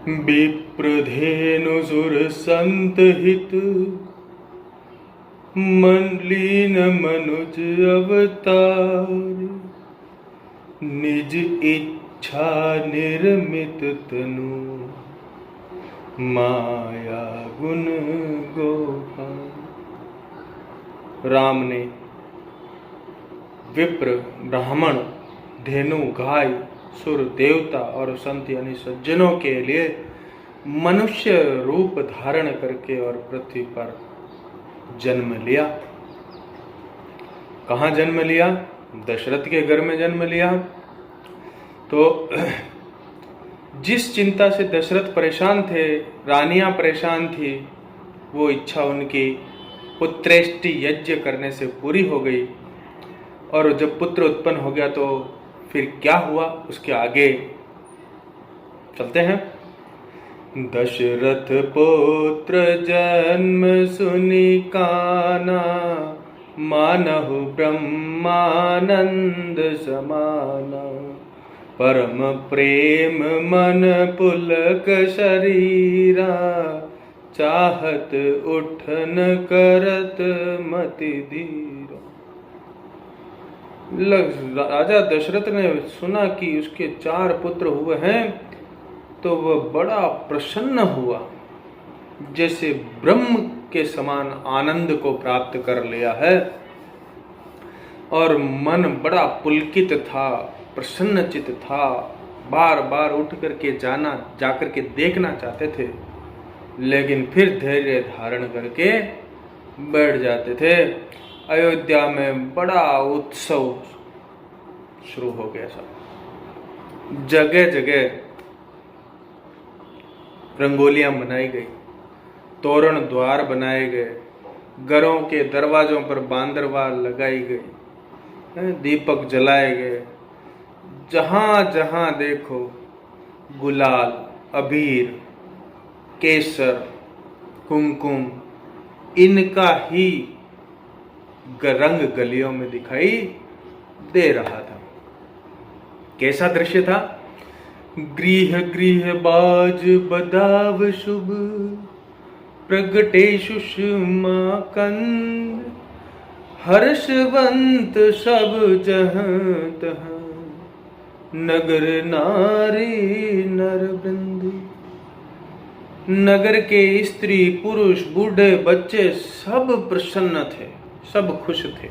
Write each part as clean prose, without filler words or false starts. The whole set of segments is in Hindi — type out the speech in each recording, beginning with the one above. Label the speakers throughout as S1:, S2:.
S1: विप्रधेनुसुर संत हित मलिन मनुज अवतार। निज इच्छा निर्मित तनु माया गुण गोपाल। राम ने विप्र, ब्राह्मण, धेनु, गाय, सुर, देवता और संत यानी सज्जनों के लिए मनुष्य रूप धारण करके और पृथ्वी पर जन्म लिया। कहाँ जन्म लिया? दशरथ के घर में जन्म लिया। तो जिस चिंता से दशरथ परेशान थे, रानियां परेशान थी, वो इच्छा उनकी पुत्रेष्टि यज्ञ करने से पूरी हो गई। और जब पुत्र उत्पन्न हो गया तो फिर क्या हुआ, उसके आगे चलते हैं। दशरथ पुत्र जन्म सुनि काना, मानहु ब्रह्मानंद समाना। परम प्रेम मन पुलक शरीरा, चाहत उठन करत मति धीरा। राजा दशरथ ने सुना कि उसके 4 पुत्र हुए हैं तो वह बड़ा प्रसन्न हुआ, जैसे ब्रह्म के समान आनंद को प्राप्त कर लिया है। और मन बड़ा पुलकित था, प्रसन्नचित था। बार बार उठ करके जाकर के देखना चाहते थे, लेकिन फिर धैर्य धारण करके बैठ जाते थे। अयोध्या में बड़ा उत्सव शुरू हो गया। सब जगह जगह रंगोलियां बनाई गई, तोरण द्वार बनाए गए, घरों के दरवाजों पर बांदरवाल लगाई गई, दीपक जलाए गए। जहां जहां देखो गुलाल, अबीर, केसर, कुमकुम, इनका ही रंग गलियों में दिखाई दे रहा था। कैसा दृश्य था? गृह गृह बाज बदाव शुभ, प्रगटे सुषमा कंद। हर्षवंत सब जहाँ तहाँ, नगर नारी नर वृंद। नगर के स्त्री पुरुष बूढ़े बच्चे सब प्रसन्न थे, सब खुश थे।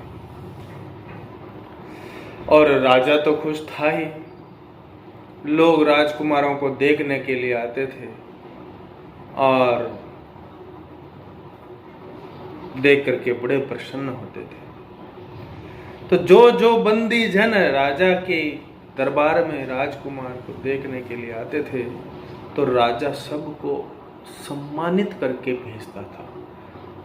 S1: और राजा तो खुश था ही। लोग राजकुमारों को देखने के लिए आते थे और देख करके बड़े प्रसन्न होते थे। तो जो जो बंदी जन राजा के दरबार में राजकुमार को देखने के लिए आते थे, तो राजा सबको सम्मानित करके भेजता था।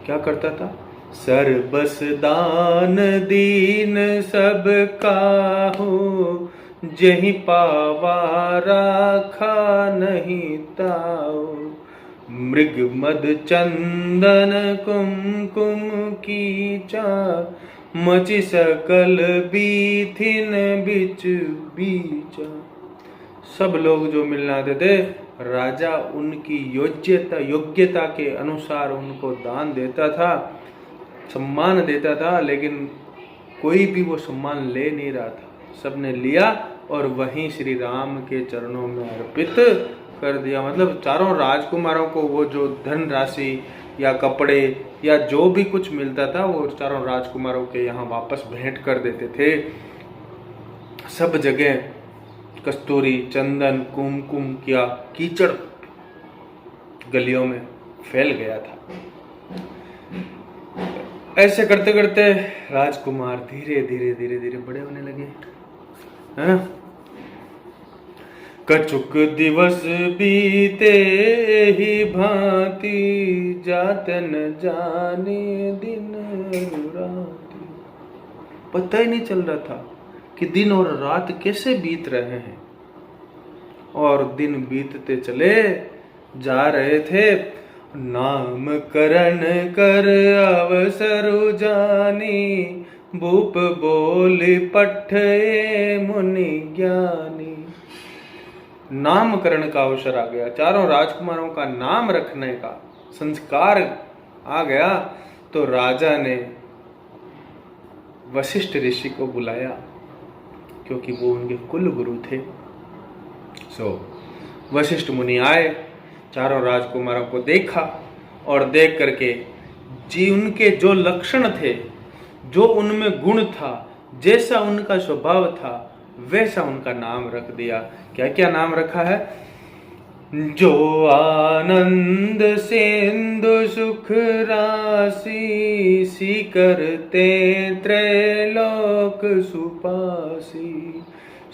S1: क्या करता था? सर्बस दान दीन सब काहू, जहीं पावा राखा नहीं ताऊ। मृग मद चंदन कुमकुम कीचा, मचि सकल बीथिन बिच बीचा। सब लोग जो मिलने आते थे, राजा उनकी योग्यता के अनुसार उनको दान देता था, सम्मान देता था। लेकिन कोई भी वो सम्मान ले नहीं रहा था, सबने लिया और वहीं श्री राम के चरणों में अर्पित कर दिया। मतलब चारों राजकुमारों को वो जो धन राशि या कपड़े या जो भी कुछ मिलता था, वो चारों राजकुमारों के यहाँ वापस भेंट कर देते थे। सब जगह कस्तूरी, चंदन, कुमकुम किया कीचड़ गलियों में फैल गया था। ऐसे करते करते राजकुमार धीरे धीरे धीरे धीरे बड़े होने लगे। कछुक दिवस बीते ही भांति, जातन जाने दिन राति। पता ही नहीं चल रहा था कि दिन और रात कैसे बीत रहे हैं। और दिन बीतते चले जा रहे थे। नाम करण कर अवसर जानी, भूप बोली पठे मुनि ज्ञानी। नामकरण का अवसर आ गया, चारों राजकुमारों का नाम रखने का संस्कार आ गया, तो राजा ने वशिष्ठ ऋषि को बुलाया, क्योंकि वो उनके कुल गुरु थे। वशिष्ठ मुनि आए, चारों राजकुमारों को देखा और देख करके जी उनके जो लक्षण थे, जो उनमें गुण था, जैसा उनका स्वभाव था, वैसा उनका नाम रख दिया। क्या क्या नाम रखा है? जो आनंद सिंधु सुख राशि, सी करते त्रैलोक सुपासी,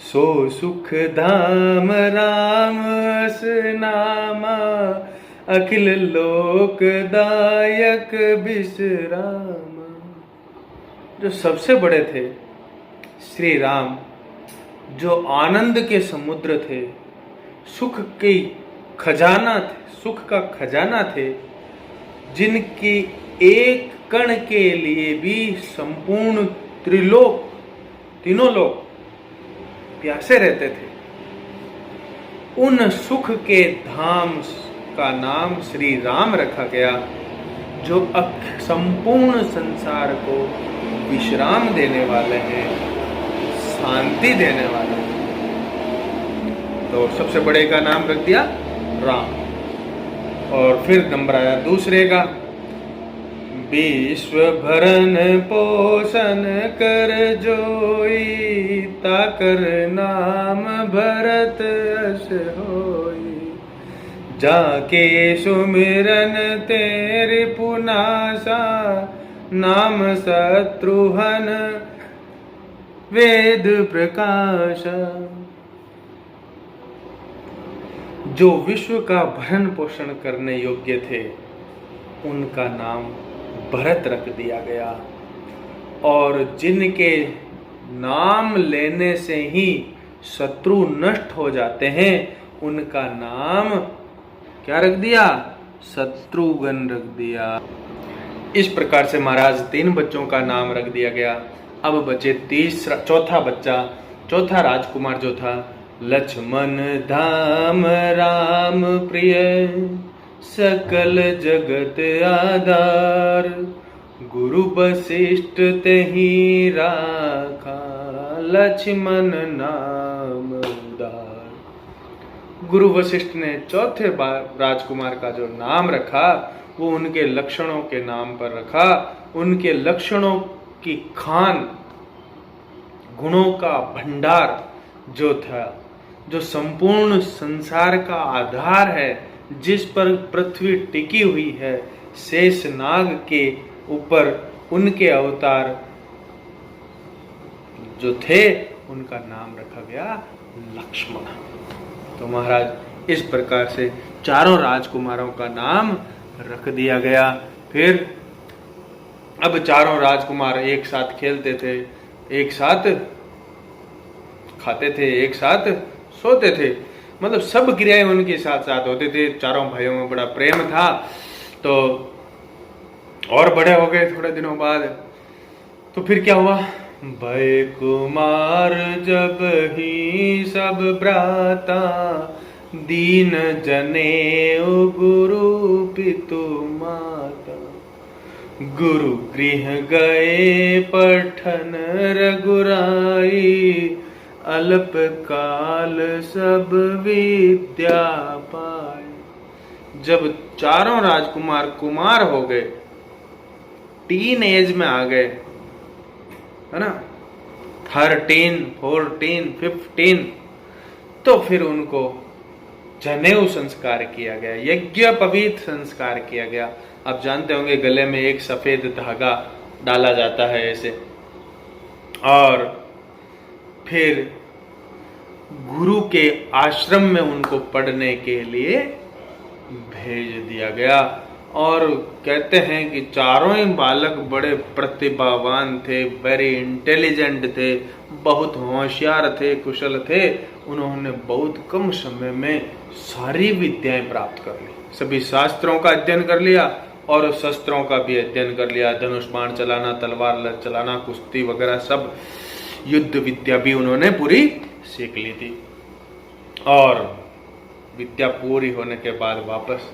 S1: सो सुख धाम राम अस नामा, अखिल लोक दायक विश्राम। जो सबसे बड़े थे श्री राम, जो आनंद के समुद्र थे, सुख की खजाना थे, सुख का खजाना थे, जिनकी एक कण के लिए भी संपूर्ण त्रिलोक, तीनों लोक प्यासे रहते थे, उन सुख के धाम का नाम श्री राम रखा गया, जो संपूर्ण संसार को विश्राम देने वाले हैं, शांति देने वाले हैं। तो सबसे बड़े का नाम रख दिया राम। और फिर नंबर आया दूसरे का, विश्व भरन पोषण कर जोई, ताकर नाम भरत अस होई, जाके सुमिरन तेरे पुनासा, नाम शत्रुहन वेद प्रकाश। जो विश्व का भरण पोषण करने योग्य थे, उनका नाम भरत रख दिया गया, और जिनके नाम लेने से ही शत्रु नष्ट हो जाते हैं, उनका नाम क्या रख दिया? शत्रुघ्न रख दिया। इस प्रकार से महाराज 3 बच्चों का नाम रख दिया गया। अब बचे चौथा बच्चा, चौथा राजकुमार जो था, लक्ष्मण धाम राम प्रिय, सकल जगत आधार, गुरु वशिष्ठ तेहि राखा, लक्ष्मण नाम उदार। गुरु वशिष्ठ ने चौथे राजकुमार का जो नाम रखा, वो उनके लक्षणों के नाम पर रखा। उनके लक्षणों की खान, गुणों का भंडार जो था, जो संपूर्ण संसार का आधार है, जिस पर पृथ्वी टिकी हुई है, शेष नाग के ऊपर उनके अवतार जो थे, उनका नाम रखा गया लक्ष्मण। तो महाराज इस प्रकार से चारों राजकुमारों का नाम रख दिया गया। फिर अब चारों राजकुमार एक साथ खेलते थे, एक साथ खाते थे, एक साथ सोते थे, मतलब सब क्रियाएं उनके साथ साथ होते थे। चारों भाइयों में बड़ा प्रेम था। तो और बड़े हो गए थोड़े दिनों बाद। तो फिर क्या हुआ? भय कुमार जब ही सब भ्राता, दीन जने गुरु पितु माता, गुरु गृह गए पठन रघुराई, अल्प काल सब विद्या पाए। जब चारों राजकुमार कुमार हो गए, टीन एज में आ गए, है ना, 13, 14, 15, तो फिर उनको जनेऊ संस्कार किया गया, यज्ञोपवीत संस्कार किया गया। आप जानते होंगे गले में एक सफेद धागा डाला जाता है ऐसे, और फिर गुरु के आश्रम में उनको पढ़ने के लिए भेज दिया गया। और कहते हैं कि चारों ही बालक बड़े प्रतिभावान थे, वेरी इंटेलिजेंट थे, बहुत होशियार थे, कुशल थे। उन्होंने बहुत कम समय में सारी विद्याएं प्राप्त कर ली, सभी शास्त्रों का अध्ययन कर लिया और शस्त्रों का भी अध्ययन कर लिया। धनुष बाण चलाना, तलवार चलाना, कुश्ती वगैरह सब युद्ध विद्या भी उन्होंने पूरी सीख ली थी। और विद्या पूरी होने के बाद वापस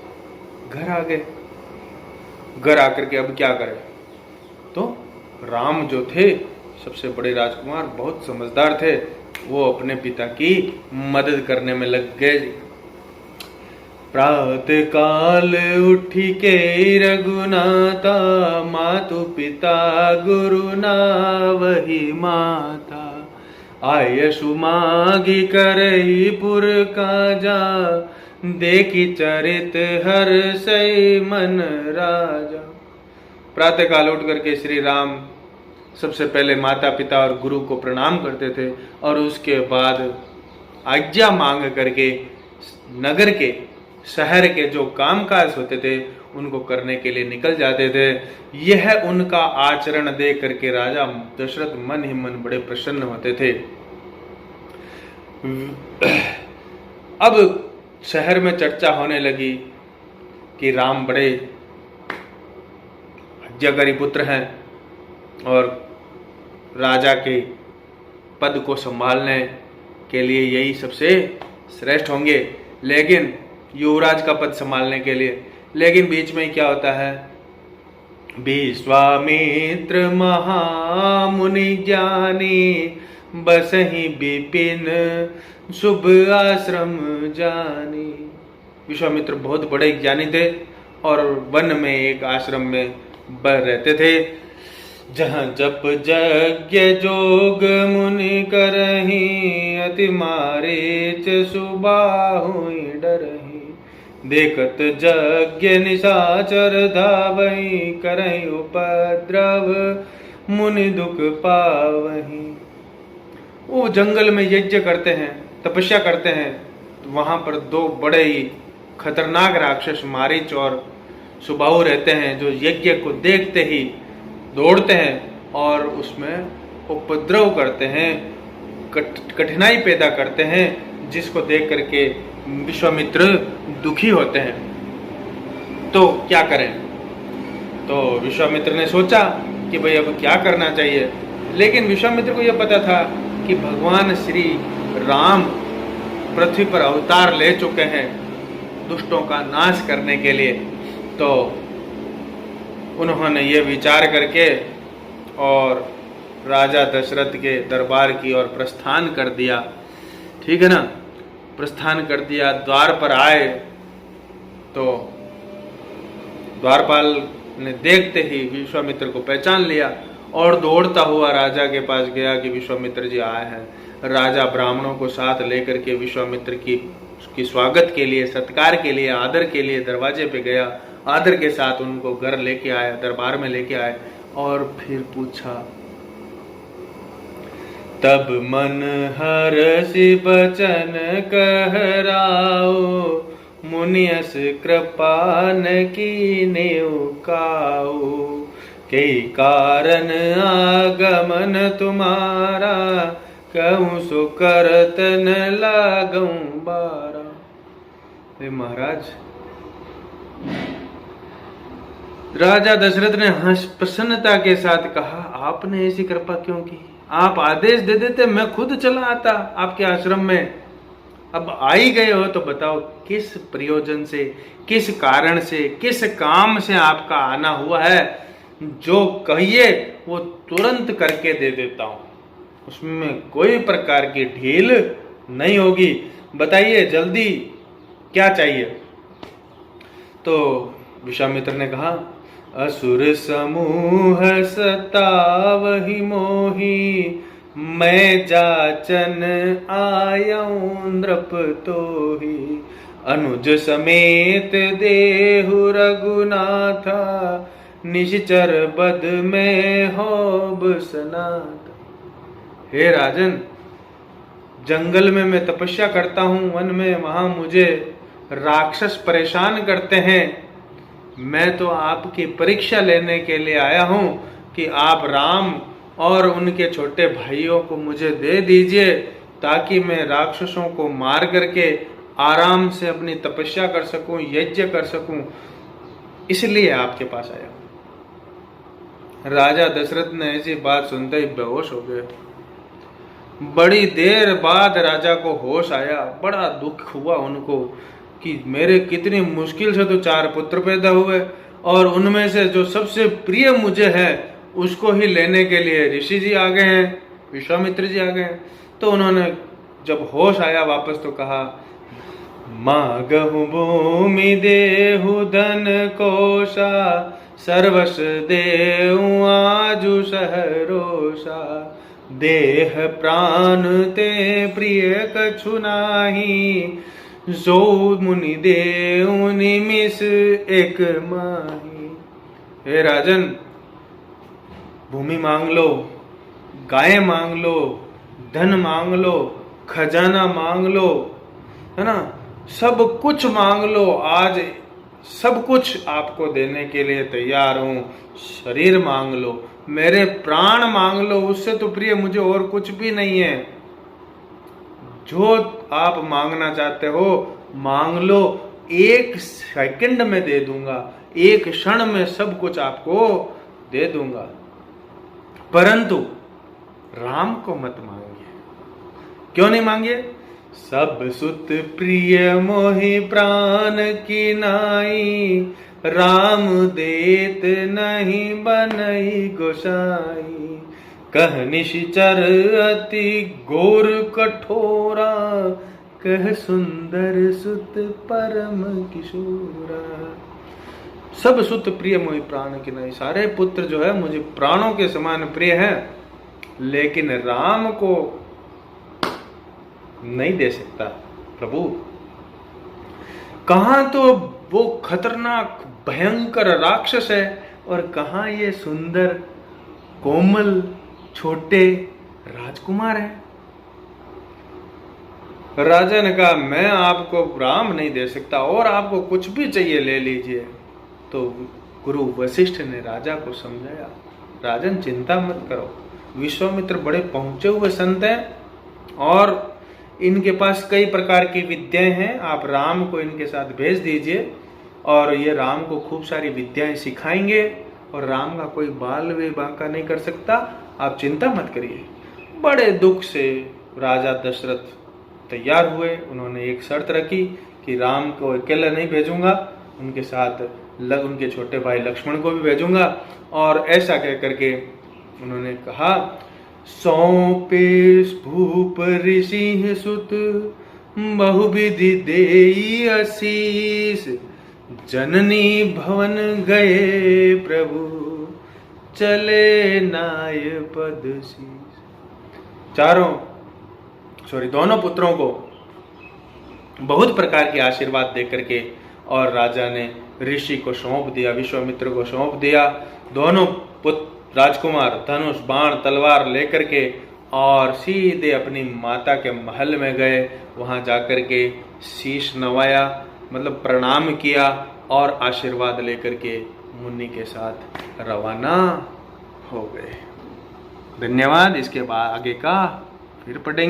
S1: घर आ गए। घर आकर के अब क्या करें, तो राम जो थे सबसे बड़े राजकुमार, बहुत समझदार थे, वो अपने पिता की मदद करने में लग गए। प्रातः काल उठी के रघुनाथा, मातु पिता गुरु ना वही माता। आयसु मागी करई पुर काजा, देखी चरित हर सई मन राजा। प्रातः काल उठ करके श्री राम सबसे पहले माता पिता और गुरु को प्रणाम करते थे और उसके बाद आज्ञा मांग करके नगर के, शहर के जो कामकाज होते थे उनको करने के लिए निकल जाते थे। यह उनका आचरण देख करके राजा दशरथ मन ही मन बड़े प्रसन्न होते थे। अब शहर में चर्चा होने लगी कि राम बड़े आज्ञाकारी पुत्र हैं और राजा के पद को संभालने के लिए यही सबसे श्रेष्ठ होंगे, लेकिन युवराज का पद संभालने के लिए। लेकिन बीच में क्या होता है, विश्वामित्र महामुनि ज्ञानी, बसहि विपिन शुभ आश्रम जानी। विश्वामित्र बहुत बड़े ज्ञानी थे और वन में एक आश्रम में बह रहते थे, जहाँ जप यज्ञ जोग मुनि करही, अति मारीच सुबाहुई डरही। देखत यज्ञ निशाचर धावही, करही उपद्रव मुनि दुख पावही। वो जंगल में यज्ञ करते हैं, तपस्या करते हैं, तो वहां पर दो बड़े ही खतरनाक राक्षस मारीच और सुबाहु रहते हैं, जो यज्ञ को देखते ही दौड़ते हैं और उसमें उपद्रव करते हैं, कठिनाई पैदा करते हैं, जिसको देख करके विश्वामित्र दुखी होते हैं। तो क्या करें, तो विश्वामित्र ने सोचा कि भाई अब क्या करना चाहिए। लेकिन विश्वामित्र को यह पता था कि भगवान श्री राम पृथ्वी पर अवतार ले चुके हैं दुष्टों का नाश करने के लिए। तो उन्होंने ये विचार करके और राजा दशरथ के दरबार की ओर प्रस्थान कर दिया। ठीक है ना, प्रस्थान कर दिया। द्वार पर आए तो द्वारपाल ने देखते ही विश्वामित्र को पहचान लिया और दौड़ता हुआ राजा के पास गया कि विश्वामित्र जी आए हैं। राजा ब्राह्मणों को साथ लेकर के विश्वामित्र की स्वागत के लिए, सत्कार के लिए, आदर के लिए दरवाजे पे गया। आदर के साथ उनको घर लेके आया, दरबार में लेके आए और फिर पूछा, तब मन हर्षि बचन कहराओ, मुनियस कृपा न कीने काओ। कई कारण आगमन तुम्हारा, कहूँ सो करत न लागूं बारा। हे महाराज, राजा दशरथ ने हंस प्रसन्नता के साथ कहा, आपने ऐसी कृपा क्यों की? आप आदेश दे देते, मैं खुद चला आता आपके आश्रम में। अब आ ही गए हो तो बताओ किस प्रयोजन से, किस कारण से, किस काम से आपका आना हुआ है। जो कहिए वो तुरंत करके दे देता हूं, उसमें कोई प्रकार की ढील नहीं होगी। बताइए जल्दी क्या चाहिए। तो विश्वामित्र ने कहा, असुर समूह सतावहि मोहि, मैं जाचन आयऊं नृप तोहि। अनुज समेत देहु रघुनाथा, निश्चर बद में होब सनाथ। हे राजन, जंगल में मैं तपस्या करता हूँ, वन में, वहां मुझे राक्षस परेशान करते हैं। मैं तो आपकी परीक्षा लेने के लिए आया हूं कि आप राम और उनके छोटे भाइयों को मुझे दे दीजिए, ताकि मैं राक्षसों को मार करके आराम से अपनी तपस्या कर सकूं, यज्ञ कर सकूं। इसलिए आपके पास आया हूं। राजा दशरथ ने ऐसी बात सुनते ही बेहोश हो गए। बड़ी देर बाद राजा को होश आया, बड़ा दुख हुआ उनको कि मेरे कितनी मुश्किल से तो 4 पुत्र पैदा हुए और उनमें से जो सबसे प्रिय मुझे है उसको ही लेने के लिए ऋषि जी आ गए हैं, विश्वामित्र जी आ गए हैं। तो उन्होंने जब होश आया वापस तो कहा, मागहु भूमि देहु धन कोशा, सर्वस देहु आजु सहरोषा, देह प्राण ते प्रिय कछु नाही, जो मुनि देहु निमिष एक माही। हे राजन, भूमि मांग लो, गाय मांग लो, धन मांग लो, खजाना मांग लो, है ना, सब कुछ मांग लो, आज सब कुछ आपको देने के लिए तैयार हूं। शरीर मांग लो, मेरे प्राण मांग लो, उससे तो प्रिय मुझे और कुछ भी नहीं है। जो आप मांगना चाहते हो मांग लो, 1 सेकंड में दे दूंगा, 1 क्षण में सब कुछ आपको दे दूंगा, परंतु राम को मत मांगिए। क्यों नहीं मांगिए? सब सुत प्रिय मोहि प्राण की नाई, राम देत नहीं बनई गोसाई, कह निशिचर अति घोर कठोरा, कह सुंदर सुत परम किशोरा। सब सुत प्रिय मोहि प्राण की नाई, सारे पुत्र जो है मुझे प्राणों के समान प्रिय हैं, लेकिन राम को नहीं दे सकता प्रभु। कहां तो वो खतरनाक भयंकर राक्षस है और कहां ये सुंदर कोमल छोटे राजकुमार है। राजा ने कहा, मैं आपको राम नहीं दे सकता और आपको कुछ भी चाहिए ले लीजिए। तो गुरु वशिष्ठ ने राजा को समझाया, राजन चिंता मत करो, विश्वामित्र बड़े पहुंचे हुए संत हैं और इनके पास कई प्रकार की विद्याएं हैं, आप राम को इनके साथ भेज दीजिए और ये राम को खूब सारी विद्याएं सिखाएंगे और राम का कोई बाल भी बांका नहीं कर सकता, आप चिंता मत करिए। बड़े दुख से राजा दशरथ तैयार हुए। उन्होंने एक शर्त रखी कि राम को अकेला नहीं भेजूंगा, उनके साथ उनके छोटे भाई लक्ष्मण को भी भेजूंगा। और ऐसा कह करके उन्होंने कहा, सौंपे भूप ऋषि सुत, बहुविधि देई आशीष, जननी भवन गए प्रभु, चले नाय पद शीस। दोनों पुत्रों को बहुत प्रकार के आशीर्वाद दे करके और राजा ने ऋषि को सौंप दिया, विश्वामित्र को सौंप दिया। दोनों राजकुमार धनुष बाण तलवार लेकर के और सीधे अपनी माता के महल में गए। वहां जाकर के शीश नवाया, मतलब प्रणाम किया और आशीर्वाद लेकर के मुनि के साथ रवाना हो गए। धन्यवाद। इसके बाद आगे का फिर पढ़ेंगे।